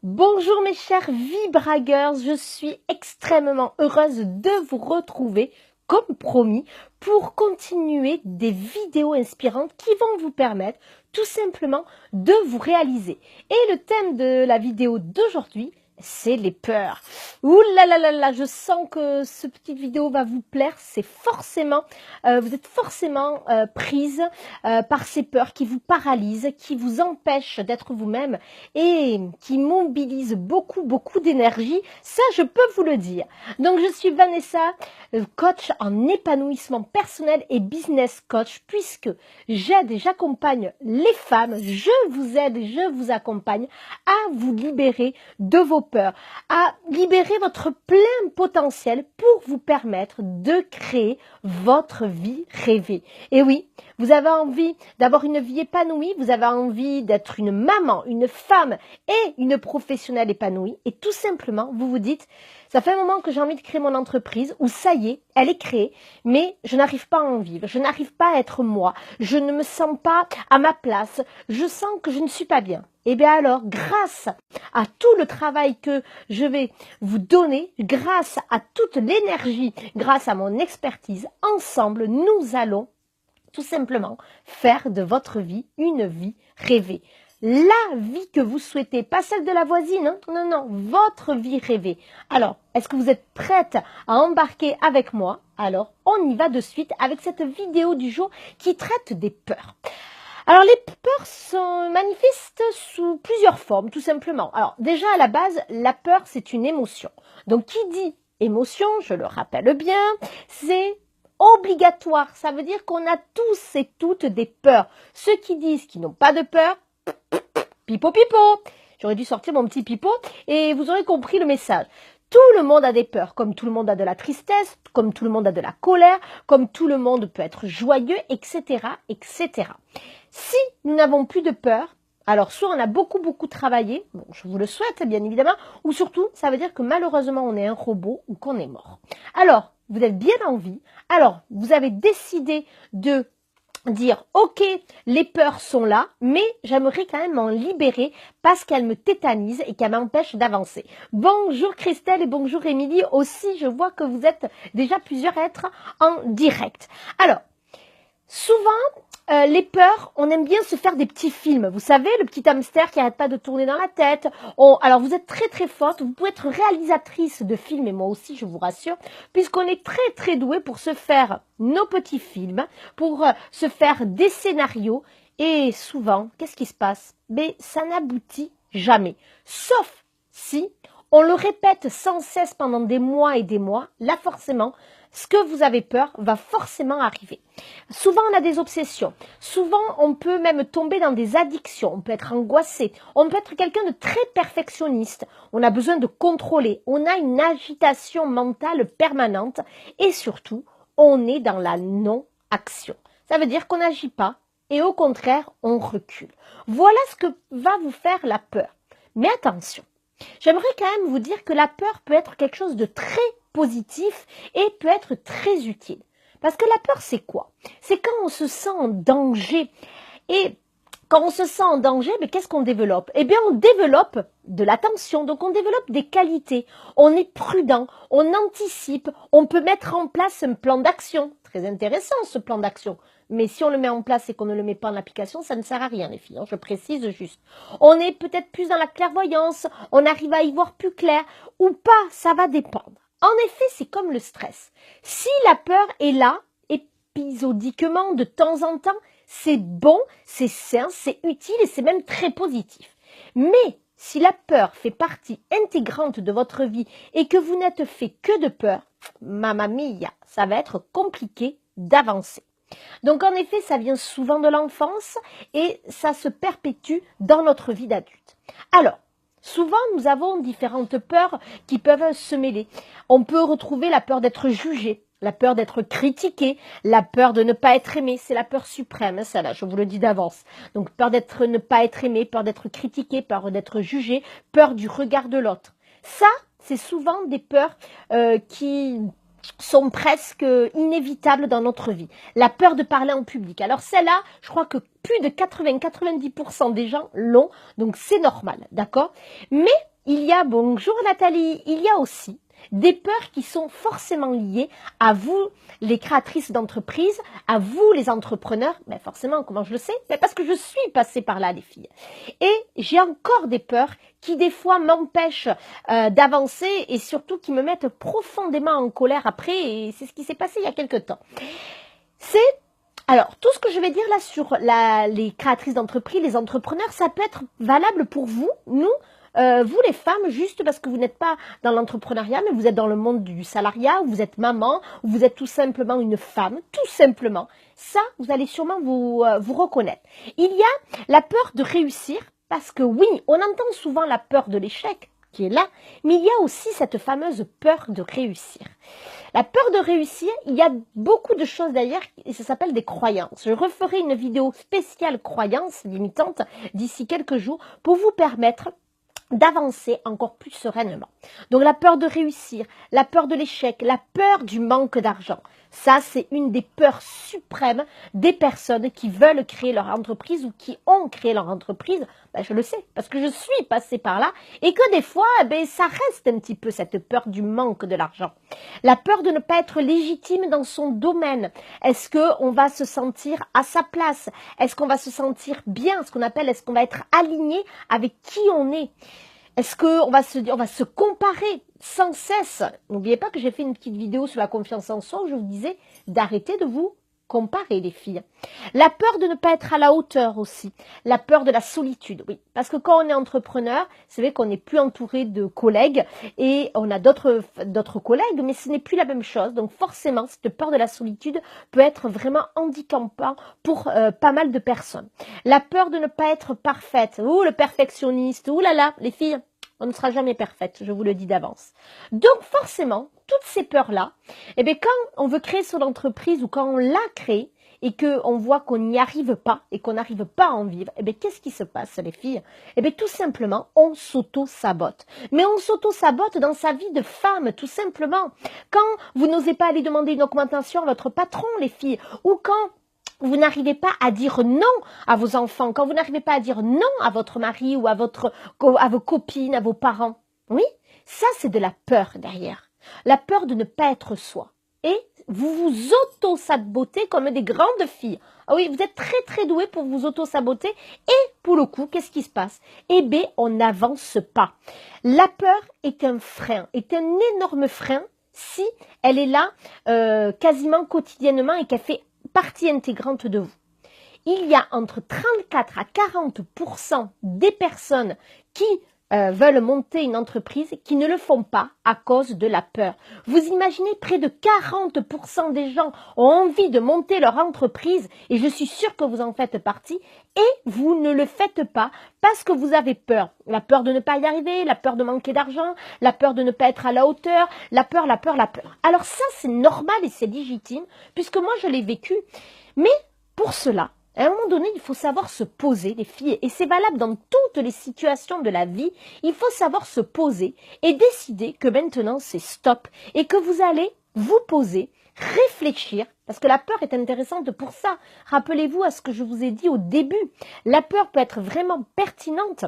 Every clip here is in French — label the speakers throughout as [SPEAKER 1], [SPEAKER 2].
[SPEAKER 1] Bonjour mes chers Vibragueurs, je suis extrêmement heureuse de vous retrouver comme promis pour continuer des vidéos inspirantes qui vont vous permettre tout simplement de vous réaliser. Et le thème de la vidéo d'aujourd'hui, c'est les peurs. Ouh là là là là, je sens que ce petite vidéo va vous plaire. C'est forcément, vous êtes forcément prise par ces peurs qui vous paralysent, qui vous empêchent d'être vous-même et qui mobilisent beaucoup d'énergie. Ça, je peux vous le dire. Donc, je suis Vanessa, coach en épanouissement personnel et business coach, puisque j'aide et j'accompagne les femmes. Je vous aide et je vous accompagne à vous libérer de vos peurs, à libérer votre plein potentiel pour vous permettre de créer votre vie rêvée. Et oui, vous avez envie d'avoir une vie épanouie, vous avez envie d'être une maman, une femme et une professionnelle épanouie. Et tout simplement, vous vous dites, ça fait un moment que j'ai envie de créer mon entreprise, ou ça y est, elle est créée, mais je n'arrive pas à en vivre, je n'arrive pas à être moi, je ne me sens pas à ma place, je sens que je ne suis pas bien. Et bien alors, grâce à tout le travail que je vais vous donner, grâce à toute l'énergie, grâce à mon expertise, ensemble, nous allons tout simplement faire de votre vie une vie rêvée. La vie que vous souhaitez, pas celle de la voisine, hein? Non, non, votre vie rêvée. Alors, est-ce que vous êtes prête à embarquer avec moi? Alors, on y va de suite avec cette vidéo du jour qui traite des peurs. Alors, les peurs se manifestent sous plusieurs formes, tout simplement. Alors, déjà, à la base, la peur, c'est une émotion. Donc, qui dit émotion, je le rappelle bien, c'est obligatoire. Ça veut dire qu'on a tous et toutes des peurs. Ceux qui disent qu'ils n'ont pas de peur, pipo pipo. J'aurais dû sortir mon petit pipo et vous aurez compris le message. Tout le monde a des peurs, comme tout le monde a de la tristesse, comme tout le monde a de la colère, comme tout le monde peut être joyeux, etc., etc. Si nous n'avons plus de peur, alors soit on a beaucoup travaillé, bon, je vous le souhaite bien évidemment, ou surtout ça veut dire que malheureusement on est un robot ou qu'on est mort. Alors, vous êtes bien en vie, alors vous avez décidé de dire ok, les peurs sont là, mais j'aimerais quand même m'en libérer parce qu'elles me tétanisent et qu'elles m'empêchent d'avancer. Bonjour Christelle et bonjour Émilie aussi, je vois que vous êtes déjà plusieurs à être en direct. Alors, souvent, les peurs, on aime bien se faire des petits films. Vous savez, le petit hamster qui n'arrête pas de tourner dans la tête. Alors, vous êtes très forte. Vous pouvez être réalisatrice de films, et moi aussi, je vous rassure, puisqu'on est très doué pour se faire nos petits films, pour se faire des scénarios. Et souvent, qu'est-ce qui se passe? Mais ça n'aboutit jamais. Sauf si on le répète sans cesse pendant des mois et des mois, là forcément, ce que vous avez peur va forcément arriver. Souvent, on a des obsessions. Souvent, on peut même tomber dans des addictions. On peut être angoissé. On peut être quelqu'un de très perfectionniste. On a besoin de contrôler. On a une agitation mentale permanente. Et surtout, on est dans la non-action. Ça veut dire qu'on n'agit pas et au contraire, on recule. Voilà ce que va vous faire la peur. Mais attention, j'aimerais quand même vous dire que la peur peut être quelque chose de très positif et peut être très utile. Parce que la peur, c'est quoi? C'est quand on se sent en danger. Et quand on se sent en danger, mais qu'est-ce qu'on développe? Eh bien, on développe de l'attention, donc on développe des qualités. On est prudent, on anticipe, on peut mettre en place un plan d'action. Très intéressant ce plan d'action. Mais si on le met en place et qu'on ne le met pas en application, ça ne sert à rien les filles, hein, je précise juste. On est peut-être plus dans la clairvoyance, on arrive à y voir plus clair ou pas, ça va dépendre. En effet, c'est comme le stress. Si la peur est là, épisodiquement, de temps en temps, c'est bon, c'est sain, c'est utile et c'est même très positif. Mais si la peur fait partie intégrante de votre vie et que vous n'êtes fait que de peur, mamma mia, ça va être compliqué d'avancer. Donc en effet, ça vient souvent de l'enfance et ça se perpétue dans notre vie d'adulte. Alors, souvent, nous avons différentes peurs qui peuvent se mêler. On peut retrouver la peur d'être jugé, la peur d'être critiqué, la peur de ne pas être aimé. C'est la peur suprême, hein, celle-là, je vous le dis d'avance. Donc, peur d'être ne pas être aimé, peur d'être critiqué, peur d'être jugé, peur du regard de l'autre. Ça, c'est souvent des peurs qui sont presque inévitables dans notre vie. La peur de parler en public. Alors celle-là, je crois que plus de 80-90% des gens l'ont, donc c'est normal, d'accord? Mais Bonjour Nathalie, il y a aussi des peurs qui sont forcément liées à vous, les créatrices d'entreprise, à vous, les entrepreneurs. Mais forcément, comment je le sais? Parce que je suis passée par là, les filles. Et j'ai encore des peurs qui, des fois, m'empêchent d'avancer et surtout qui me mettent profondément en colère après. Et c'est ce qui s'est passé il y a quelque temps. Alors, tout ce que je vais dire là sur les créatrices d'entreprise, les entrepreneurs, ça peut être valable pour vous, nous, vous les femmes, juste parce que vous n'êtes pas dans l'entrepreneuriat, mais vous êtes dans le monde du salariat, ou vous êtes maman, ou vous êtes tout simplement une femme, tout simplement. Ça, vous allez sûrement vous reconnaître. Il y a la peur de réussir, parce que oui, on entend souvent la peur de l'échec, qui est là, mais il y a aussi cette fameuse peur de réussir. La peur de réussir, il y a beaucoup de choses d'ailleurs, et ça s'appelle des croyances. Je referai une vidéo spéciale croyances limitantes d'ici quelques jours pour vous permettre d'avancer encore plus sereinement. Donc la peur de réussir, la peur de l'échec, la peur du manque d'argent. Ça, c'est une des peurs suprêmes des personnes qui veulent créer leur entreprise ou qui ont créé leur entreprise. Ben, je le sais, parce que je suis passée par là et que des fois, ça reste un petit peu cette peur du manque de l'argent. La peur de ne pas être légitime dans son domaine. Est-ce qu'on va se sentir à sa place? Est-ce qu'on va se sentir bien? Est-ce qu'on va être aligné avec qui on est? Est-ce qu'on va se comparer sans cesse? N'oubliez pas que j'ai fait une petite vidéo sur la confiance en soi où je vous disais d'arrêter de vous comparer, les filles. La peur de ne pas être à la hauteur aussi. La peur de la solitude, oui. Parce que quand on est entrepreneur, c'est vrai qu'on n'est plus entouré de collègues et on a d'autres collègues, mais ce n'est plus la même chose. Donc forcément, cette peur de la solitude peut être vraiment handicapant pour pas mal de personnes. La peur de ne pas être parfaite. Ouh, le perfectionniste. Ouh là là, les filles, on ne sera jamais parfaite, je vous le dis d'avance. Donc forcément, toutes ces peurs-là, quand on veut créer son entreprise ou quand on l'a créée et qu'on voit qu'on n'y arrive pas et qu'on n'arrive pas à en vivre, qu'est-ce qui se passe, les filles? Tout simplement, on s'auto-sabote. Mais on s'auto-sabote dans sa vie de femme, tout simplement. Quand vous n'osez pas aller demander une augmentation à votre patron, les filles, ou quand vous n'arrivez pas à dire non à vos enfants, quand vous n'arrivez pas à dire non à votre mari ou à vos copines, à vos parents. Oui, ça c'est de la peur derrière. La peur de ne pas être soi. Et vous vous auto-sabotez comme des grandes filles. Ah oui, vous êtes très très doués pour vous auto-saboter. Et pour le coup, qu'est-ce qui se passe? On n'avance pas. La peur est un frein, est un énorme frein si elle est là quasiment quotidiennement et qu'elle fait partie intégrante de vous. Il y a entre 34 à 40% des personnes qui veulent monter une entreprise qui ne le font pas à cause de la peur. Vous imaginez, près de 40% des gens ont envie de monter leur entreprise et je suis sûre que vous en faites partie et vous ne le faites pas parce que vous avez peur. La peur de ne pas y arriver, la peur de manquer d'argent, la peur de ne pas être à la hauteur, la peur. Alors ça, c'est normal et c'est légitime puisque moi, je l'ai vécu. Mais pour cela, à un moment donné, il faut savoir se poser, les filles, et c'est valable dans toutes les situations de la vie, il faut savoir se poser et décider que maintenant c'est stop et que vous allez vous poser, réfléchir, parce que la peur est intéressante pour ça. Rappelez-vous à ce que je vous ai dit au début, la peur peut être vraiment pertinente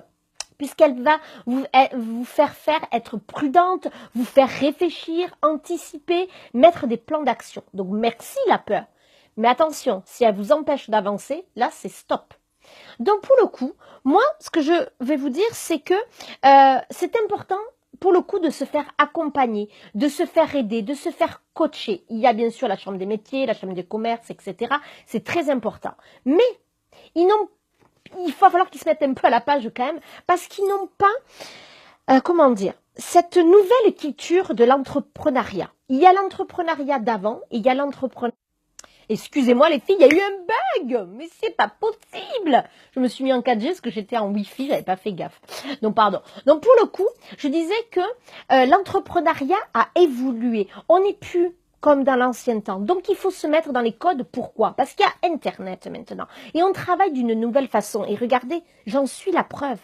[SPEAKER 1] puisqu'elle va vous faire être prudente, vous faire réfléchir, anticiper, mettre des plans d'action. Donc merci la peur. Mais attention, si elle vous empêche d'avancer, là, c'est stop. Donc, pour le coup, moi, ce que je vais vous dire, c'est que c'est important, pour le coup, de se faire accompagner, de se faire aider, de se faire coacher. Il y a bien sûr la chambre des métiers, la chambre des commerces, etc. C'est très important. Mais, il va falloir qu'ils se mettent un peu à la page quand même, parce qu'ils n'ont pas, cette nouvelle culture de l'entrepreneuriat. Il y a l'entrepreneuriat d'avant, il y a l'entrepreneuriat. Excusez-moi les filles, il y a eu un bug, mais c'est pas possible. Je me suis mis en 4G parce que j'étais en Wi-Fi, j'avais pas fait gaffe. Donc pardon. Donc pour le coup, je disais que l'entrepreneuriat a évolué. On n'est plus comme dans l'ancien temps. Donc il faut se mettre dans les codes. Pourquoi? Parce qu'il y a Internet maintenant. Et on travaille d'une nouvelle façon. Et regardez, j'en suis la preuve.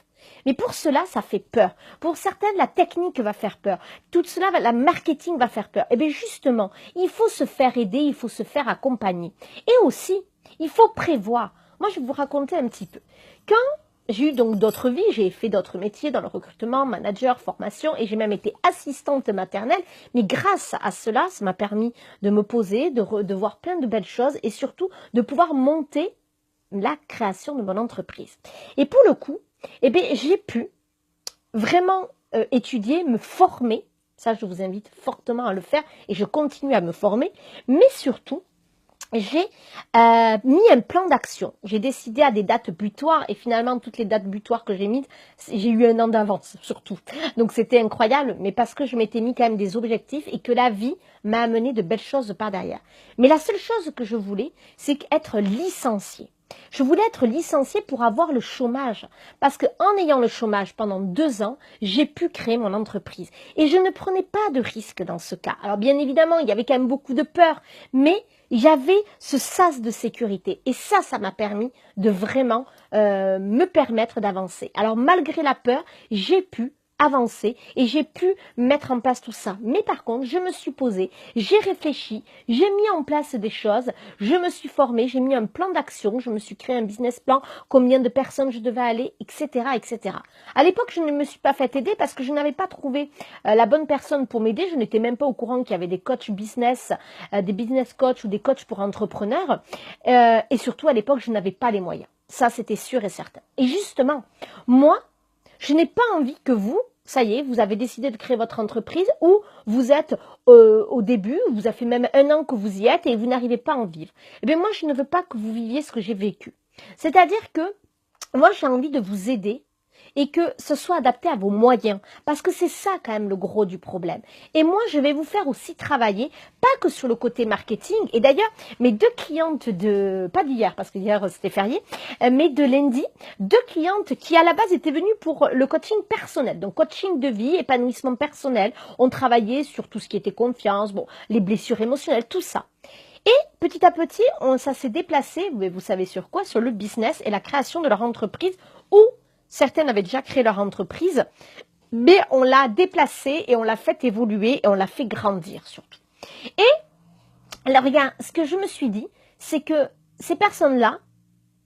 [SPEAKER 1] Mais pour cela, ça fait peur. Pour certaines, la technique va faire peur. Tout cela, la marketing va faire peur. Et bien justement, il faut se faire aider, il faut se faire accompagner. Et aussi, il faut prévoir. Moi, je vais vous raconter un petit peu. Quand j'ai eu donc d'autres vies, j'ai fait d'autres métiers dans le recrutement, manager, formation, et j'ai même été assistante maternelle. Mais grâce à cela, ça m'a permis de me poser, de voir plein de belles choses et surtout de pouvoir monter la création de mon entreprise. Et pour le coup, eh bien, j'ai pu vraiment étudier, me former. Ça, je vous invite fortement à le faire et je continue à me former. Mais surtout, j'ai mis un plan d'action. J'ai décidé à des dates butoirs et finalement, toutes les dates butoirs que j'ai mises, j'ai eu un an d'avance surtout. Donc, c'était incroyable, mais parce que je m'étais mis quand même des objectifs et que la vie m'a amené de belles choses par derrière. Mais la seule chose que je voulais, c'est être licenciée. Je voulais être licenciée pour avoir le chômage. Parce qu'en ayant le chômage pendant 2 ans, j'ai pu créer mon entreprise. Et je ne prenais pas de risque dans ce cas. Alors bien évidemment, il y avait quand même beaucoup de peur. Mais j'avais ce sas de sécurité. Et ça m'a permis de vraiment me permettre d'avancer. Alors malgré la peur, j'ai pu avancer et j'ai pu mettre en place tout ça. Mais par contre, je me suis posée, j'ai réfléchi, j'ai mis en place des choses, je me suis formée, j'ai mis un plan d'action, je me suis créé un business plan, combien de personnes je devais aller, etc., etc. À l'époque, je ne me suis pas fait aider parce que je n'avais pas trouvé la bonne personne pour m'aider. Je n'étais même pas au courant qu'il y avait des coachs business, des business coachs ou des coachs pour entrepreneurs. Et surtout, à l'époque, je n'avais pas les moyens. Ça, c'était sûr et certain. Et justement, moi, je n'ai pas envie que vous, ça y est, vous avez décidé de créer votre entreprise ou vous êtes au début, vous avez fait même 1 an que vous y êtes et vous n'arrivez pas à en vivre. Eh bien, moi, je ne veux pas que vous viviez ce que j'ai vécu. C'est-à-dire que moi, j'ai envie de vous aider et que ce soit adapté à vos moyens. Parce que c'est ça quand même le gros du problème. Et moi, je vais vous faire aussi travailler, pas que sur le côté marketing. Et d'ailleurs, mes 2 clientes pas d'hier, parce que hier c'était férié, mais de lundi, 2 clientes qui à la base étaient venues pour le coaching personnel. Donc coaching de vie, épanouissement personnel. On travaillait sur tout ce qui était confiance, bon, les blessures émotionnelles, tout ça. Et petit à petit, ça s'est déplacé, vous savez sur quoi? Sur le business et la création de leur entreprise où certaines avaient déjà créé leur entreprise, mais on l'a déplacée et on l'a fait évoluer et on l'a fait grandir surtout. Et alors regarde, ce que je me suis dit, c'est que ces personnes-là,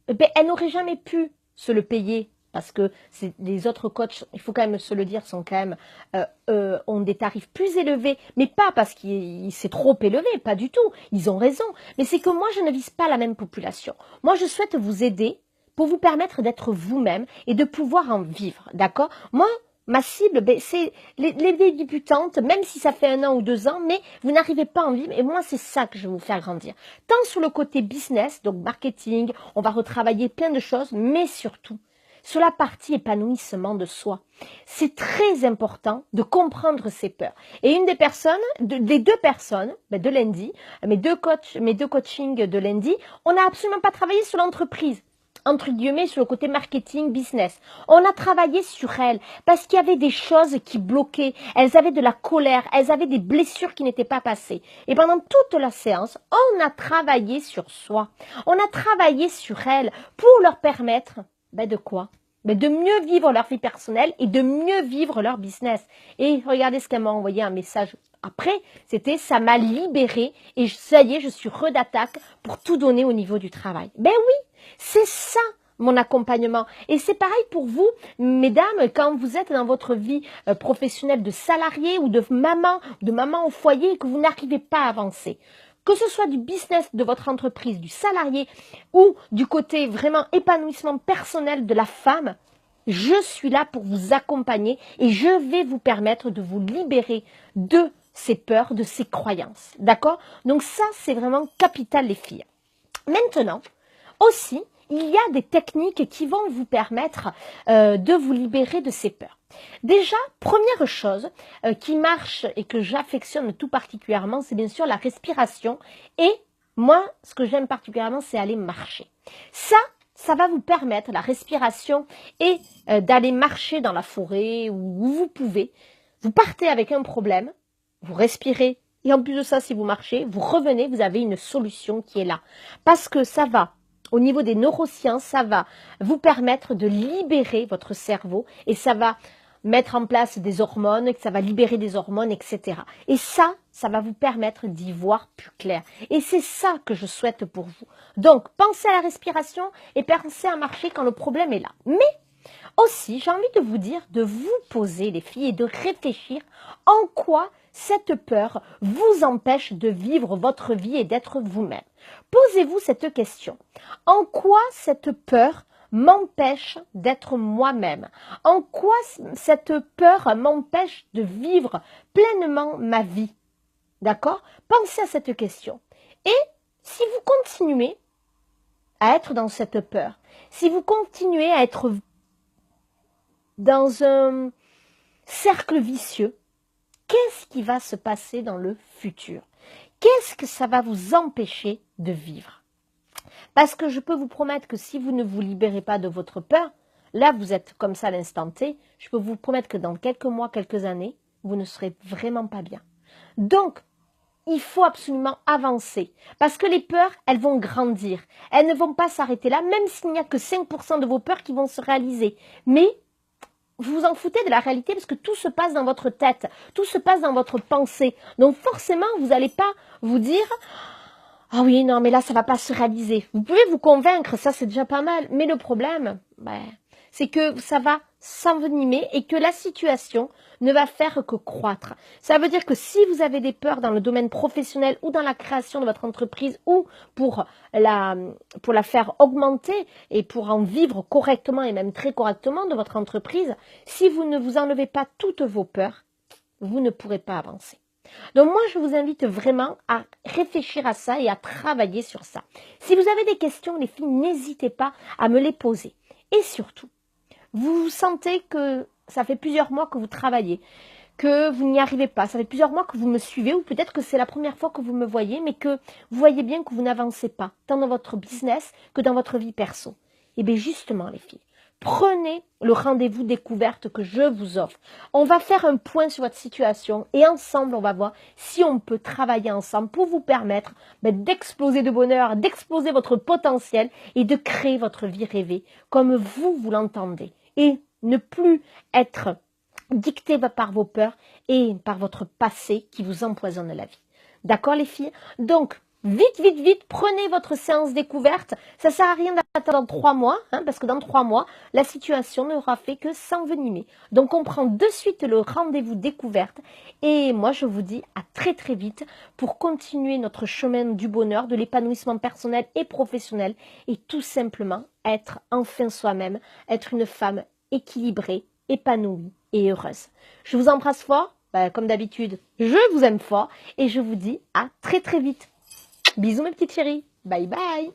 [SPEAKER 1] elles n'auraient jamais pu se le payer parce que les autres coachs, il faut quand même se le dire, sont quand même ont des tarifs plus élevés, mais pas parce que c'est trop élevé, pas du tout. Ils ont raison, mais c'est que moi je ne vise pas la même population. Moi je souhaite vous aider pour vous permettre d'être vous-même et de pouvoir en vivre, d'accord? Moi, ma cible, c'est les débutantes, même si ça fait 1 an ou 2 ans, mais vous n'arrivez pas à en vivre. Et moi, c'est ça que je vais vous faire grandir. Tant sur le côté business, donc marketing, on va retravailler plein de choses, mais surtout sur la partie épanouissement de soi. C'est très important de comprendre ses peurs. Et une des personnes, les 2 personnes de lundi, mes deux coachings de lundi, on n'a absolument pas travaillé sur l'entreprise, entre guillemets, sur le côté marketing, business. On a travaillé sur elles parce qu'il y avait des choses qui bloquaient. Elles avaient de la colère, elles avaient des blessures qui n'étaient pas passées. Et pendant toute la séance, on a travaillé sur soi. On a travaillé sur elles pour leur permettre, de quoi? De mieux vivre leur vie personnelle et de mieux vivre leur business. Et regardez ce qu'elle m'a envoyé un message après, c'était ça m'a libérée et ça y est, je suis d'attaque pour tout donner au niveau du travail. Ben oui, c'est ça mon accompagnement. Et c'est pareil pour vous, mesdames, quand vous êtes dans votre vie professionnelle de salarié ou de maman au foyer et que vous n'arrivez pas à avancer. Que ce soit du business de votre entreprise, du salarié ou du côté vraiment épanouissement personnel de la femme, je suis là pour vous accompagner et je vais vous permettre de vous libérer de ces peurs, de ces croyances. D'accord? Donc ça, c'est vraiment capital les filles. Maintenant, aussi, il y a des techniques qui vont vous permettre de vous libérer de ces peurs. Déjà, première chose qui marche et que j'affectionne tout particulièrement, c'est bien sûr la respiration. Et moi, ce que j'aime particulièrement, c'est aller marcher. Ça va vous permettre, la respiration, et d'aller marcher dans la forêt où vous pouvez. Vous partez avec un problème, vous respirez, et en plus de ça, si vous marchez, vous revenez, vous avez une solution qui est là. Parce que ça va, au niveau des neurosciences, ça va vous permettre de libérer votre cerveau et ça va mettre en place des hormones, ça va libérer des hormones, etc. Et ça va vous permettre d'y voir plus clair. Et c'est ça que je souhaite pour vous. Donc, pensez à la respiration et pensez à marcher quand le problème est là. Mais Aussi, j'ai envie de vous dire de vous poser, les filles, et de réfléchir en quoi cette peur vous empêche de vivre votre vie et d'être vous-même. Posez-vous cette question. En quoi cette peur m'empêche d'être moi-même? En quoi cette peur m'empêche de vivre pleinement ma vie? D'accord? Pensez à cette question. Et si vous continuez à être dans cette peur, si vous continuez à être dans un cercle vicieux, qu'est-ce qui va se passer dans le futur? Qu'est-ce que ça va vous empêcher de vivre? Parce que je peux vous promettre que si vous ne vous libérez pas de votre peur, là vous êtes comme ça à l'instant T, je peux vous promettre que dans quelques mois, quelques années, vous ne serez vraiment pas bien. Donc, il faut absolument avancer. Parce que les peurs, elles vont grandir. Elles ne vont pas s'arrêter là, même s'il n'y a que 5% de vos peurs qui vont se réaliser. Mais vous vous en foutez de la réalité parce que tout se passe dans votre tête, tout se passe dans votre pensée. Donc forcément, vous n'allez pas vous dire « Ah oui, non, mais là, ça va pas se réaliser. » Vous pouvez vous convaincre, ça c'est déjà pas mal. Mais le problème, c'est que ça va s'envenimer et que la situation ne va faire que croître. Ça veut dire que si vous avez des peurs dans le domaine professionnel ou dans la création de votre entreprise ou pour la faire augmenter et pour en vivre correctement et même très correctement de votre entreprise, si vous ne vous enlevez pas toutes vos peurs, vous ne pourrez pas avancer. Donc moi, je vous invite vraiment à réfléchir à ça et à travailler sur ça. Si vous avez des questions, les filles, n'hésitez pas à me les poser. Et surtout, vous sentez que ça fait plusieurs mois que vous travaillez, que vous n'y arrivez pas, ça fait plusieurs mois que vous me suivez ou peut-être que c'est la première fois que vous me voyez, mais que vous voyez bien que vous n'avancez pas, tant dans votre business que dans votre vie perso. Et bien justement, les filles, prenez le rendez-vous découverte que je vous offre. On va faire un point sur votre situation et ensemble, on va voir si on peut travailler ensemble pour vous permettre d'exploser de bonheur, d'exploser votre potentiel et de créer votre vie rêvée comme vous l'entendez. Et ne plus être dicté par vos peurs et par votre passé qui vous empoisonne la vie. D'accord les filles? Donc, vite, prenez votre séance découverte. Ça ne sert à rien d'attendre 3 mois, parce que dans 3 mois, la situation n'aura fait que s'envenimer. Donc, on prend de suite le rendez-vous découverte. Et moi, je vous dis à très vite pour continuer notre chemin du bonheur, de l'épanouissement personnel et professionnel et tout simplement être enfin soi-même, être une femme équilibrée, épanouie et heureuse. Je vous embrasse fort, comme d'habitude, je vous aime fort et je vous dis à très vite. Bisous mes petites chéries, bye bye.